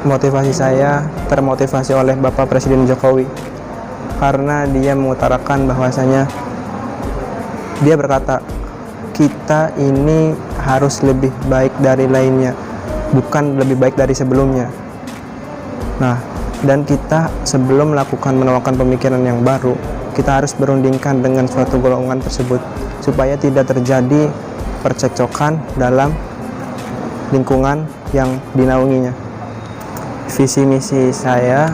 Motivasi saya termotivasi oleh Bapak Presiden Jokowi karena dia mengutarakan bahwasanya dia berkata kita ini harus lebih baik dari lainnya, bukan lebih baik dari sebelumnya. Nah, dan kita sebelum menerapkan pemikiran yang baru, kita harus berundingkan dengan suatu golongan tersebut supaya tidak terjadi percekcokan dalam lingkungan yang dinaunginya. Visi misi saya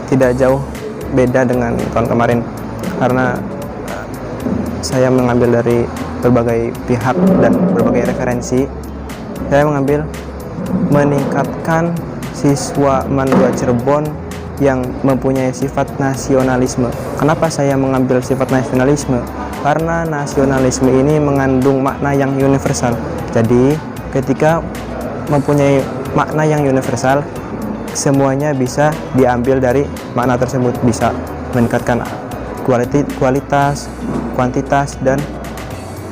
tidak jauh beda dengan tahun kemarin karena saya mengambil dari berbagai pihak dan berbagai referensi. Saya mengambil meningkatkan siswa MAN 2 Cirebon yang mempunyai sifat nasionalisme. Kenapa saya mengambil sifat nasionalisme? Karena nasionalisme ini mengandung makna yang universal. Jadi, ketika mempunyai makna yang universal, semuanya bisa diambil dari makna tersebut, bisa meningkatkan kualitas, kuantitas, dan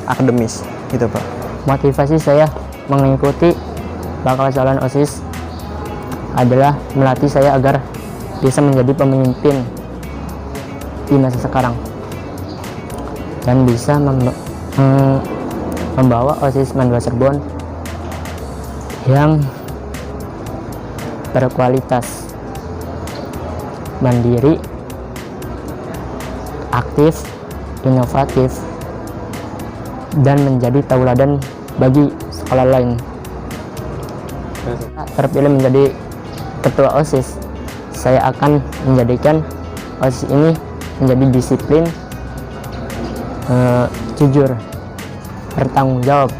akademis. Gitu, Pak. Motivasi saya mengikuti bakal calon OSIS adalah melatih saya agar bisa menjadi pemimpin di masa sekarang dan bisa membawa OSIS MAN 2 Cirebon yang berkualitas, mandiri, aktif, inovatif, dan menjadi tauladan bagi sekolah lain. Terpilih menjadi ketua OSIS, saya akan menjadikan OSIS ini menjadi disiplin, jujur, bertanggung jawab.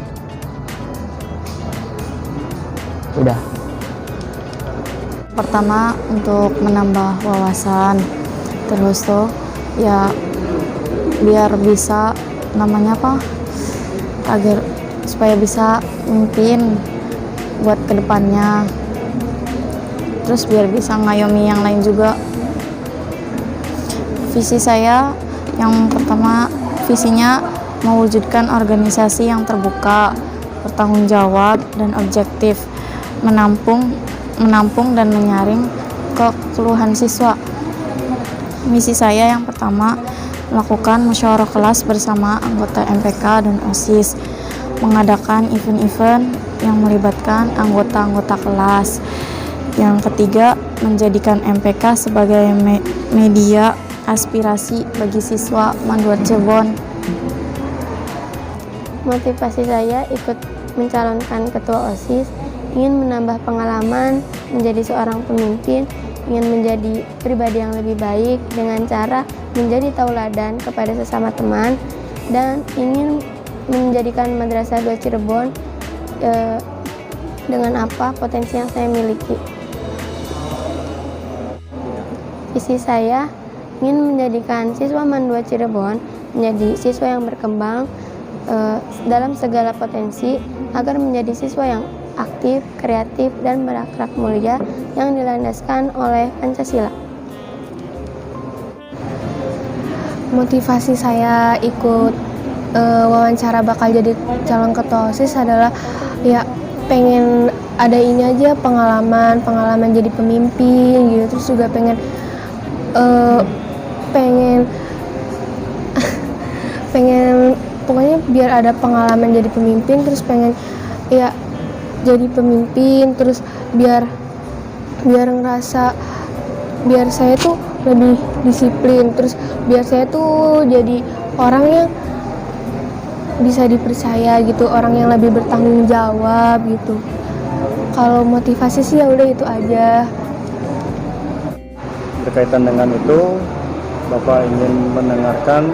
Udah. Pertama, untuk menambah wawasan, terus tuh ya biar bisa agar supaya bisa memimpin buat kedepannya, terus biar bisa ngayomi yang lain juga. Visi saya yang pertama, visinya mewujudkan organisasi yang terbuka, bertanggung jawab, dan objektif, menampung dan menyaring keluhan siswa. Misi saya yang pertama, melakukan musyawarah kelas bersama anggota MPK dan OSIS, mengadakan event-event yang melibatkan anggota-anggota kelas. Yang ketiga, menjadikan MPK sebagai media aspirasi bagi siswa MAN 2 Cirebon. Motivasi saya ikut mencalonkan ketua OSIS, ingin menambah pengalaman menjadi seorang pemimpin, ingin menjadi pribadi yang lebih baik dengan cara menjadi tauladan kepada sesama teman, dan ingin menjadikan Madrasah 2 Cirebon dengan potensi yang saya miliki. Visi saya ingin menjadikan siswa MAN 2 Cirebon menjadi siswa yang berkembang dalam segala potensi agar menjadi siswa yang aktif, kreatif, dan berakhlak mulia yang dilandaskan oleh Pancasila. Motivasi saya ikut wawancara bakal jadi calon ketua OSIS adalah ya pengen ada ini aja, pengalaman jadi pemimpin gitu, terus juga pengen pokoknya biar ada pengalaman jadi pemimpin, terus pengen ya jadi pemimpin, terus biar saya tuh lebih disiplin, terus biar saya tuh jadi orang yang bisa dipercaya gitu, orang yang lebih bertanggung jawab gitu. Kalau motivasi sih ya udah itu aja. Berkaitan dengan itu, Bapak ingin mendengarkan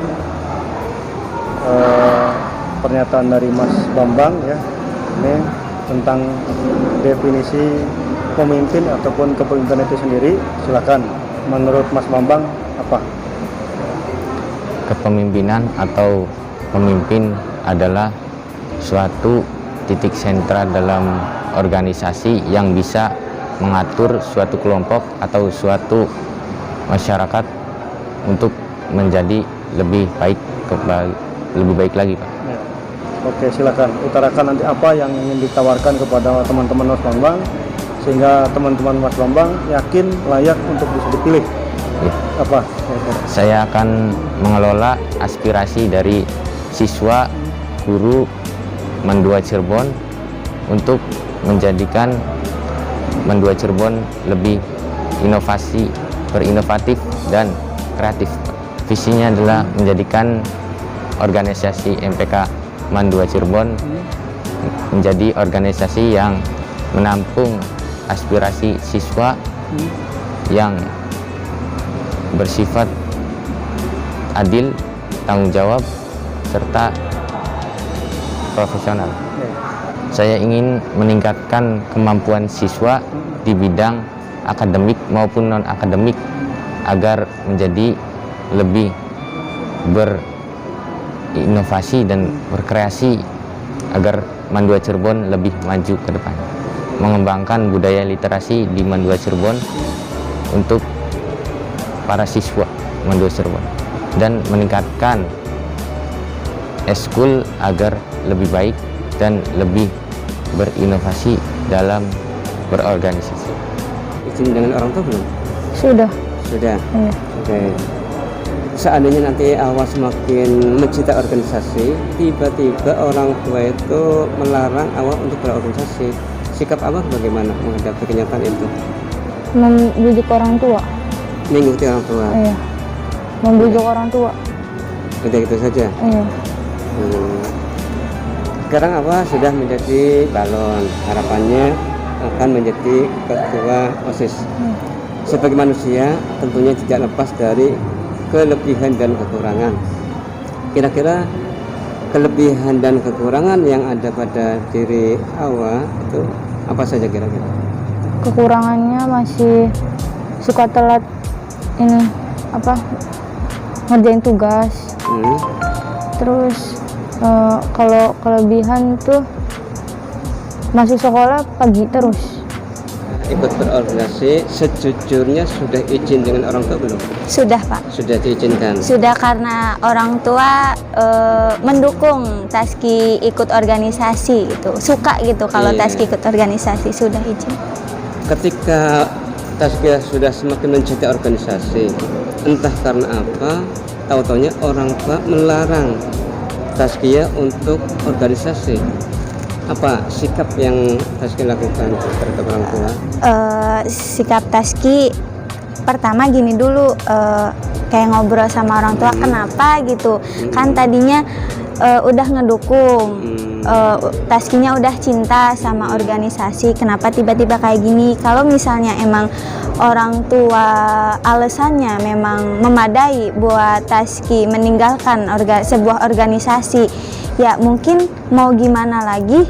pernyataan dari Mas Bambang ya, ini tentang definisi pemimpin ataupun kepemimpinan itu sendiri. Silakan, menurut Mas Bambang apa? Kepemimpinan atau pemimpin adalah suatu titik sentra dalam organisasi yang bisa mengatur suatu kelompok atau suatu masyarakat untuk menjadi lebih baik lagi, Pak. Ya. Oke, silakan utarakan nanti apa yang ingin ditawarkan kepada teman-teman Mas Bambang sehingga teman-teman Mas Bambang yakin layak untuk bisa dipilih? Apa? Saya akan mengelola aspirasi dari siswa, guru Mandua Cirebon untuk menjadikan Mandua Cirebon lebih berinovatif dan kreatif. Visinya adalah menjadikan organisasi MPK Mandua Cirebon menjadi organisasi yang menampung aspirasi siswa yang bersifat adil, tanggung jawab, serta profesional. Saya ingin meningkatkan kemampuan siswa di bidang akademik maupun non-akademik agar menjadi lebih berinovasi dan berkreasi agar Mandua Cirebon lebih maju ke depan. Mengembangkan budaya literasi di Mandua Cirebon untuk para siswa Mandua Cirebon dan meningkatkan eskul agar lebih baik dan lebih berinovasi dalam berorganisasi. Izin dengan orang tua belum? Sudah. Sudah. Iya. Oke. Seandainya nanti awal semakin mencintai organisasi, tiba-tiba orang tua itu melarang awal untuk berorganisasi, sikap abah bagaimana menghadapi kenyataan itu? Membujuk orang tua. Mengikuti orang tua. Iya. Membujuk orang tua. Udah gitu saja. Iya. Sekarang abah sudah menjadi balon, harapannya akan menjadi ketua OSIS. Sebagai manusia tentunya tidak lepas dari kelebihan dan kekurangan. Kira-kira kelebihan dan kekurangan yang ada pada diri Hawa itu apa saja kira-kira? Kekurangannya masih suka telat ngerjain tugas. Terus kalau kelebihan tuh masuk sekolah pagi terus. Ikut berorganisasi sejujurnya sudah izin dengan orang tua belum? Sudah, Pak. Sudah diizinkan. Sudah, karena orang tua mendukung Taski ikut organisasi gitu. Suka gitu kalau Taski ikut organisasi, sudah izin. Ketika Taskia sudah semakin mencintai organisasi, entah karena apa, tahu-taunya orang tua melarang Taskia untuk organisasi. Apa sikap yang Taski lakukan terhadap orang tua? Sikap Taski pertama gini dulu, kayak ngobrol sama orang tua, kenapa gitu. Kan tadinya udah ngedukung, Taskinya udah cinta sama organisasi, kenapa tiba-tiba kayak gini. Kalau misalnya emang orang tua alasannya memang memadai buat Taski meninggalkan sebuah organisasi, ya mungkin mau gimana lagi,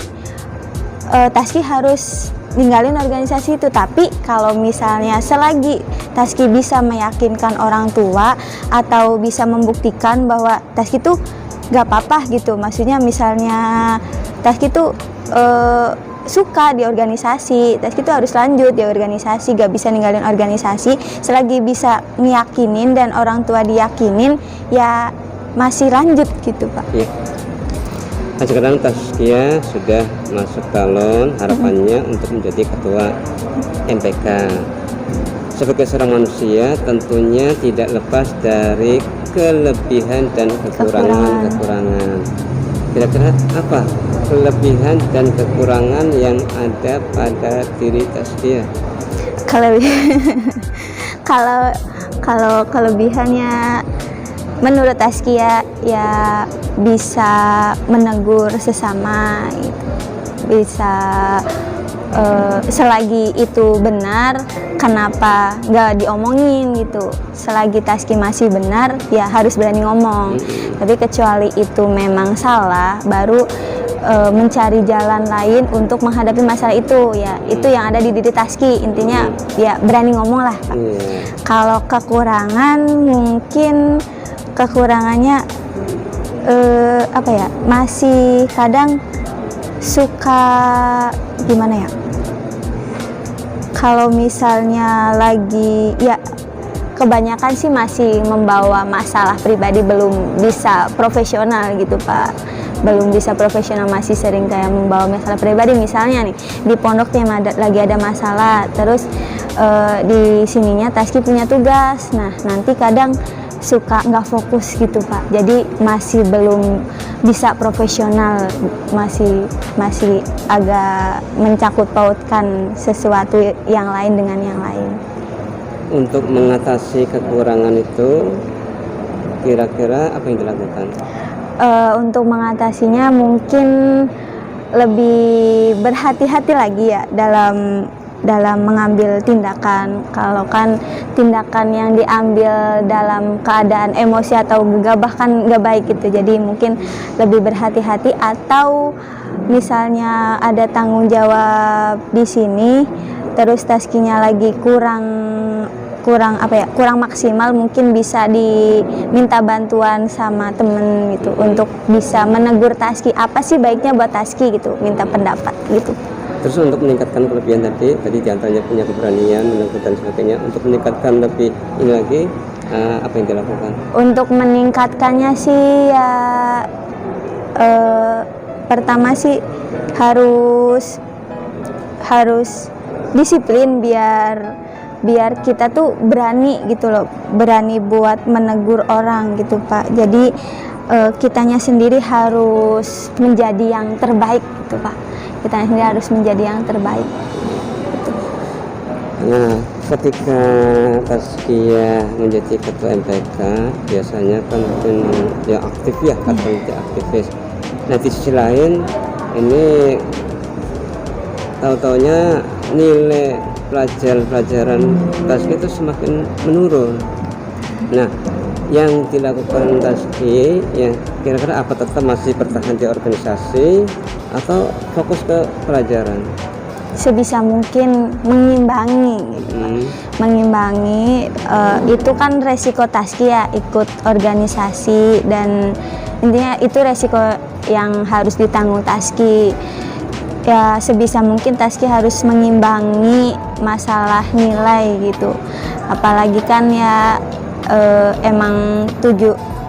Taski harus ninggalin organisasi itu. Tapi kalau misalnya selagi Taski bisa meyakinkan orang tua atau bisa membuktikan bahwa Taski tuh gak apa-apa gitu, maksudnya misalnya Taski tuh suka di organisasi, Taski tuh harus lanjut di organisasi, gak bisa ninggalin organisasi, selagi bisa ngeyakinin dan orang tua diyakinin, ya masih lanjut gitu, Pak. Iya. Nah, sekarang Taskia sudah masuk calon, harapannya untuk menjadi ketua MPK. Sebagai seorang manusia tentunya tidak lepas dari kelebihan dan kekurangan. Kira-kira apa kelebihan dan kekurangan yang ada pada diri Taskia? Kalau kelebihannya menurut Taskia ya bisa menegur sesama gitu. Bisa selagi itu benar, kenapa nggak diomongin gitu. Selagi Taski masih benar, ya harus berani ngomong. Tapi kecuali itu memang salah, baru mencari jalan lain untuk menghadapi masalah itu. Ya itu yang ada di diri Taski. Intinya ya berani ngomong lah, Pak. Kalau kekurangan, mungkin kekurangannya masih kadang suka gimana ya, kalau misalnya lagi, ya kebanyakan sih masih membawa masalah pribadi, belum bisa profesional gitu, Pak. belum bisa profesional, masih sering kayak membawa masalah pribadi. Misalnya nih di pondok lagi ada masalah, terus di sininya Taski punya tugas, nah nanti kadang suka nggak fokus gitu Pak, jadi masih belum bisa profesional, masih agak mencangkut pautkan sesuatu yang lain dengan yang lain. Untuk mengatasi kekurangan itu kira-kira apa yang dilakukan? Untuk mengatasinya mungkin lebih berhati-hati lagi ya dalam mengambil tindakan. Kalau kan tindakan yang diambil dalam keadaan emosi atau gegabah kan nggak baik gitu, jadi mungkin lebih berhati-hati. Atau misalnya ada tanggung jawab di sini terus Taskinya lagi kurang maksimal, mungkin bisa diminta bantuan sama temen gitu untuk bisa menegur Taski, apa sih baiknya buat Taski gitu, minta pendapat gitu. Terus untuk meningkatkan kelebihan tadi diantaranya punya keberanian, menegur dan sebagainya. Untuk meningkatkan lebih ini lagi, apa yang dilakukan? Untuk meningkatkannya sih ya pertama sih harus disiplin biar kita tuh berani gitu loh, berani buat menegur orang gitu Pak. Jadi kitanya sendiri harus menjadi yang terbaik gitu Pak. Kita sendiri harus menjadi yang terbaik. Gitu. Nah, ketika Taskia menjadi ketua MPK, biasanya kan mungkin ya aktif ya, katanya aktivis. Nah, di sisi lain ini tahu-taunya nilai pelajaran Taskia itu semakin menurun. Nah, yang dilakukan Taski ya kira-kira apa, tetap masih bertahan di organisasi atau fokus ke pelajaran? Sebisa mungkin mengimbangi gitu. Mengimbangi itu kan resiko Taski ya, ikut organisasi, dan intinya itu resiko yang harus ditanggung Taski. Ya sebisa mungkin Taski harus mengimbangi masalah nilai gitu, apalagi kan ya emang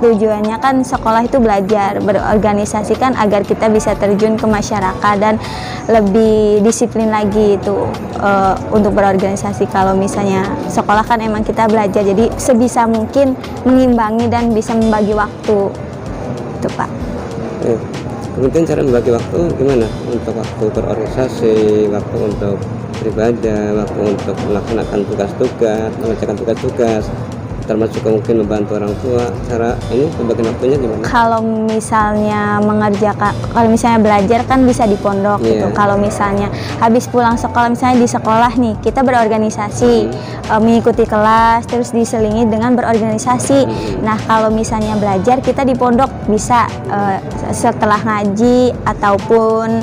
tujuannya kan sekolah itu belajar, berorganisasi kan agar kita bisa terjun ke masyarakat dan lebih disiplin lagi itu untuk berorganisasi. Kalau misalnya sekolah kan emang kita belajar, jadi sebisa mungkin mengimbangi dan bisa membagi waktu itu Pak. Kemudian cara membagi waktu gimana? Untuk waktu berorganisasi, waktu untuk beribadah, waktu untuk melaksanakan tugas-tugas, mengerjakan tugas-tugas, termasuk mungkin membantu orang tua. Cara ini pembagian waktunya gimana? Kalau misalnya belajar kan bisa di pondok gitu. Kalau misalnya habis pulang sekolah, misalnya di sekolah nih kita berorganisasi, mengikuti kelas, terus diselingi dengan berorganisasi. Nah kalau misalnya belajar kita di pondok bisa setelah ngaji ataupun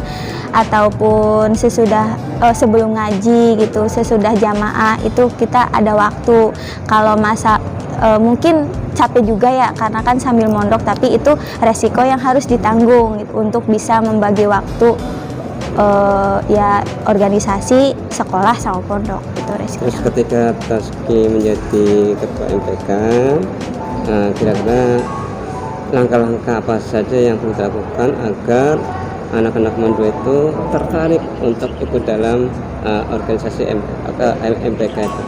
sebelum ngaji gitu, sesudah jamaah itu kita ada waktu. Kalau mungkin capek juga ya karena kan sambil mondok, tapi itu resiko yang harus ditanggung gitu, untuk bisa membagi waktu ya organisasi, sekolah sama pondok itu resiko. Terus ketika Taski menjadi ketua MPK, kira-kira langkah-langkah apa saja yang perlu dilakukan agar anak-anak Mandua itu tertarik untuk ikut dalam organisasi MPK itu?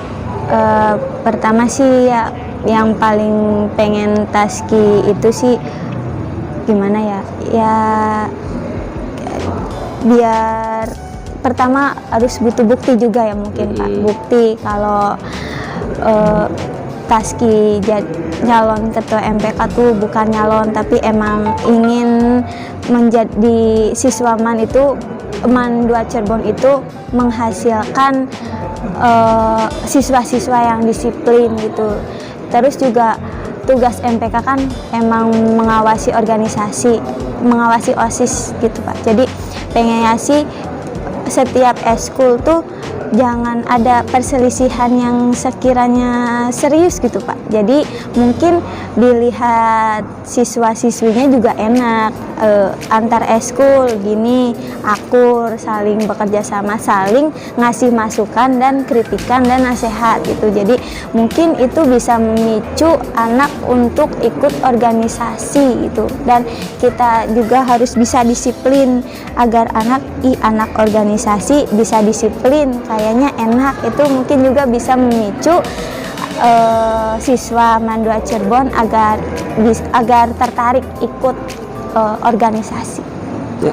Pertama sih ya yang paling pengen Taski itu sih gimana ya biar pertama harus butuh bukti juga ya mungkin Pak, bukti kalau Taski nyalon ketua MPK tuh bukan nyalon tapi emang ingin menjadi siswa MAN itu, MAN 2 Cirebon itu menghasilkan siswa-siswa yang disiplin gitu. Terus juga tugas MPK kan emang mengawasi organisasi, mengawasi OSIS gitu Pak. Jadi pengennya sih setiap eskul tuh jangan ada perselisihan yang sekiranya serius gitu Pak. Jadi mungkin dilihat siswa-siswinya juga enak, antar eskul gini akur, saling bekerja sama, saling ngasih masukan dan kritikan dan nasihat gitu. Jadi mungkin itu bisa memicu anak untuk ikut organisasi gitu, dan kita juga harus bisa disiplin agar anak organisasi bisa disiplin, kayaknya enak. Itu mungkin juga bisa memicu siswa MAN 2 Cirebon agar tertarik ikut organisasi. Ya,